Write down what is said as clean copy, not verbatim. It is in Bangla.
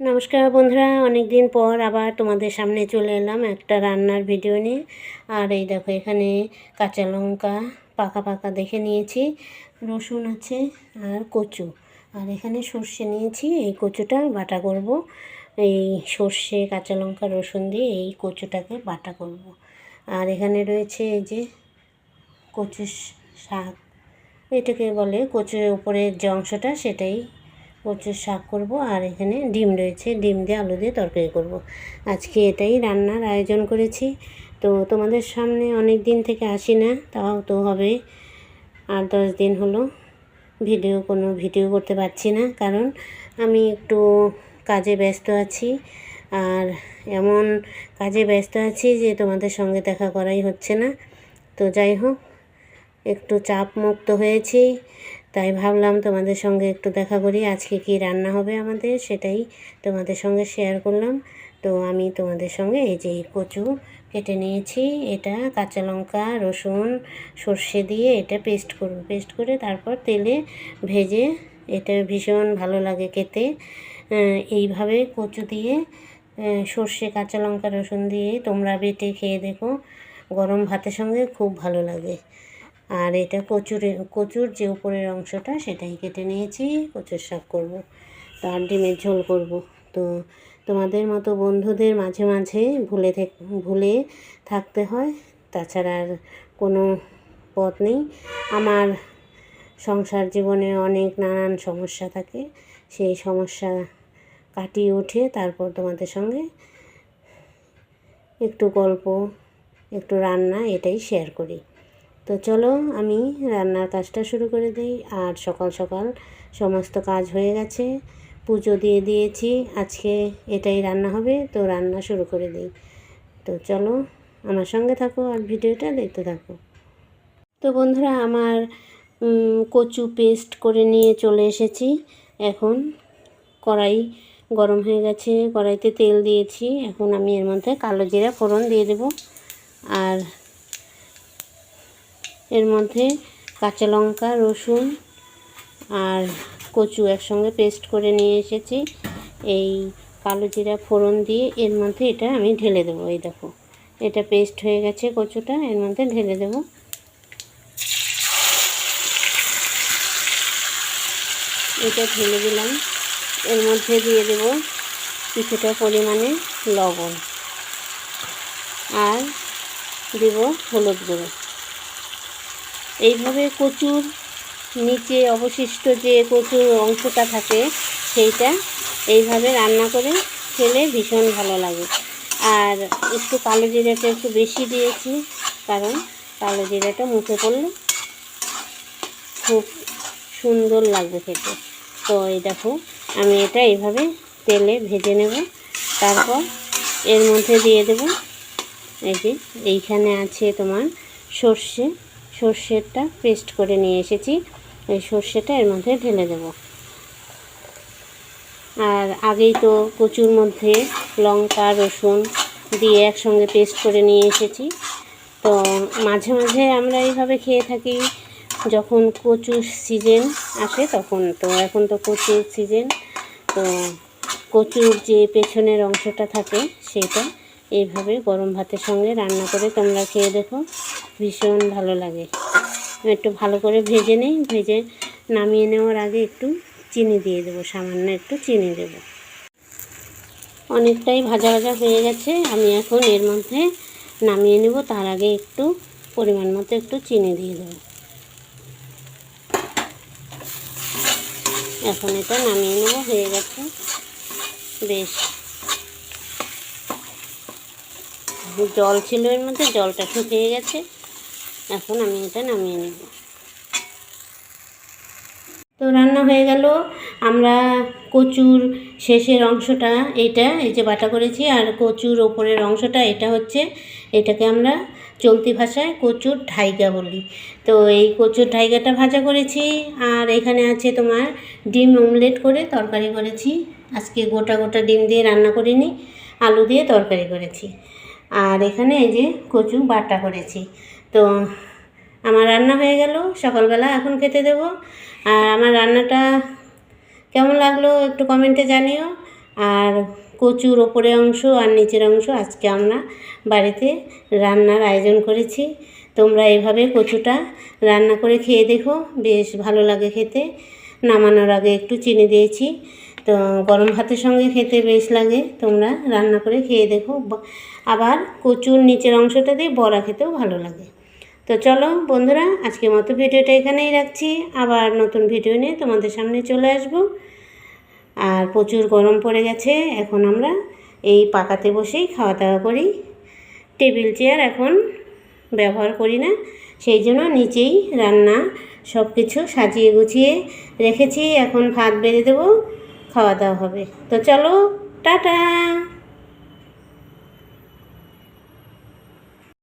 নমস্কার বন্ধুরা, অনেক দিন পর আবার তোমাদের সামনে চলে এলাম একটা রান্নার ভিডিও নিয়ে। আর এই দেখো, এখানে কাঁচা লঙ্কা পাকা পাকা দেখে নিয়েছি, রসুন আছে আর কচু, আর এখানে সর্ষে নিয়েছি। এই কচুটা বাটা করব, এই সর্ষে কাঁচা লঙ্কা রসুন দিয়ে এই কচুটাকে বাটা করব। আর এখানে রয়েছে এই যে কচু শাক, এটাকে বলে কচুর উপরের যে অংশটা সেটাই কচুর শাক করব। আর এখানে ডিম রয়েছে, ডিম দিয়ে আলু দিয়ে তরকারি করব। আজকে এটাই রান্নার আয়োজন করেছি। তো তোমাদের সামনে অনেক দিন থেকে আসি না, তাও তো হবে 8-10 দিন হলো কোনো ভিডিও করতে পারছি না, কারণ আমি একটু কাজে ব্যস্ত আছি। আর এমন কাজে ব্যস্ত আছি যে তোমাদের সঙ্গে দেখা করাই হচ্ছে না। তো যাই হোক, একটু চাপ মুক্ত হয়েছি, তাই ভাবলাম তোমাদের সঙ্গে একটু দেখা করি। আজকে কি রান্না হবে আমাদের সেটাই তোমাদের সঙ্গে শেয়ার করলাম। তো আমি তোমাদের সঙ্গে এই যে কচু কেটে নিয়েছি, এটা কাঁচা লঙ্কা রসুন সর্ষে দিয়ে এটা পেস্ট করব। পেস্ট করে তারপর তেলে ভেজে, এটা ভীষণ ভালো লাগে খেতে। এইভাবে কচু দিয়ে সর্ষে কাঁচা লঙ্কা রসুন দিয়ে তোমরা বেটে খেয়ে দেখো, গরম ভাতের সঙ্গে খুব ভালো লাগে। আর এটা কচুর যে উপরের অংশটা সেটাই কেটে নিয়েছি, কচুর শাক করব। তো আর ডিমের ঝোল করব। তো তোমাদের মতো বন্ধুদের মাঝে মাঝে ভুলে থাকতে হয়, তাছাড়া আর কোনো পথ নেই। আমার সংসার জীবনে অনেক নানান সমস্যা থাকে, সেই সমস্যা কাটিয়ে উঠে তারপর তোমাদের সঙ্গে একটু গল্প, একটু রান্না, এটাই শেয়ার করি। তো চলো আমি রান্নার কাজটা শুরু করে দিই। আর সকাল সকাল সমস্ত কাজ হয়ে গেছে, পুজো দিয়ে দিয়েছি, আজকে এটাই রান্না হবে, তো রান্না শুরু করে দিই। তো চলো আমার সঙ্গে থাকো আর ভিডিওটা দেখতে থাকো। তো বন্ধুরা, আমার কচু পেস্ট করে নিয়ে চলে এসেছি। এখন কড়াই গরম হয়ে গেছে, কড়াইতে তেল দিয়েছি। এখন আমি এর মধ্যে কালো জিরা ফোড়ন দিয়ে দেব। আর এর মধ্যে কাঁচা লঙ্কা রসুন আর কচু একসঙ্গে পেস্ট করে নিয়ে এসেছি, এই কালো জিরা ফোড়ন দিয়ে এর মধ্যে এটা আমি ঢেলে দেবো। এই দেখো, এটা পেস্ট হয়ে গেছে, কচুটা এর মধ্যে ঢেলে দেবো। এটা ঢেলে দিলাম। এর মধ্যে দিয়ে দেব কিছুটা পরিমাণে লবণ আর দেব হলুদ গুঁড়ো। এইভাবে কচুর নিচে অবশিষ্ট যে কচুর অংশটা থাকে সেইটা এইভাবে রান্না করে খেলে ভীষণ ভালো লাগে। আর একটু কালো জিরাটা একটু বেশি দিয়েছি, কারণ কালো জিরাটা মুখে পড়লে খুব সুন্দর লাগবে খেতে। তো এই দেখো, আমি এটা এইভাবে তেলে ভেজে নেব। তারপর এর মধ্যে দিয়ে দেব এই যে এইখানে আছে তোমার সর্ষেটা পেস্ট করে নিয়ে এসেছি, এই সর্ষেটা এর মধ্যে ঢেলে দেব। আর আগেই তো কচুর মধ্যে লঙ্কা রসুন দিয়ে একসঙ্গে পেস্ট করে নিয়ে এসেছি। তো মাঝে মাঝে আমরা এইভাবে খেয়ে থাকি যখন কচুর সিজন আসে তখন। তো এখন তো কচুর সিজন, তো কচুর যে পেছনের অংশটা থাকে সেটা এইভাবে গরম ভাতের সঙ্গে রান্না করে তোমরা খেয়ে দেখো, ভীষণ ভালো লাগে। একটু ভালো করে ভেজে নিই, ভেজে নামিয়ে নেওয়ার আগে একটু চিনি দিয়ে দেবো, সামান্য একটু চিনি দেবো। অনেকটাই ভাজা ভাজা হয়ে গেছে, আমি এখন এর মধ্যে নামিয়ে নেব। তার আগে একটু পরিমাণ মতো একটু চিনি দিয়ে দেবো। এখন এটা নামিয়ে নেব, হয়ে গেছে। বেশ জল ছিল এর মধ্যে, জলটা শুকিয়ে গেছে। এখন আমি এটা নামিয়ে নেব। তো রান্না হয়ে গেল। আমরা কচুর শেষের অংশটা এটা এই যে বাটা করেছি, আর কচুর ওপরের অংশটা এটা হচ্ছে, এটাকে আমরা চলতি ভাষায় কচুর ঢাইগা বলি। তো এই কচুর ঢাইগাটা ভাজা করেছি। আর এখানে আছে তোমার ডিম অমলেট করে তরকারি করেছি। আজকে গোটা গোটা ডিম দিয়ে রান্না করিনি, আলু দিয়ে তরকারি করেছি। আর এখানে এই যে কচু বাটা করেছি। তো আমার রান্না হয়ে গেল সকালবেলা, এখন খেতে দেবো। আর আমার রান্নাটা কেমন লাগলো একটু কমেন্টে জানিও। আর কচুর ওপরে অংশ আর নিচের অংশ আজকে আমরা বাড়িতে রান্নার আয়োজন করেছি। তোমরা এভাবে কচুটা রান্না করে খেয়ে দেখো, বেশ ভালো লাগে খেতে। নামানোর আগে একটু চিনি দিয়েছি, তো গরম ভাতের সঙ্গে খেতে বেশ লাগে। তোমরা রান্না করে খেয়ে দেখো। আবার কচুর নিচের অংশটা দিয়ে বড়া খেতেও ভালো লাগে। তো চলো বন্ধুরা, আজকের মতো ভিডিওটা এখানেই রাখছি। আবার নতুন ভিডিও নিয়ে তোমাদের সামনে চলে আসব। আর প্রচুর গরম পড়ে গেছে, এখন আমরা এই পাকাতে বসেই খাওয়া দাওয়া করি। টেবিল চেয়ার এখন ব্যবহার করি না, সেই জন্য নিচেই রান্না সব কিছু সাজিয়ে গুছিয়ে রেখেছি। এখন ভাত বেড়ে দেবো, খাওয়া দাওয়া হবে। তো চলো, টাটা।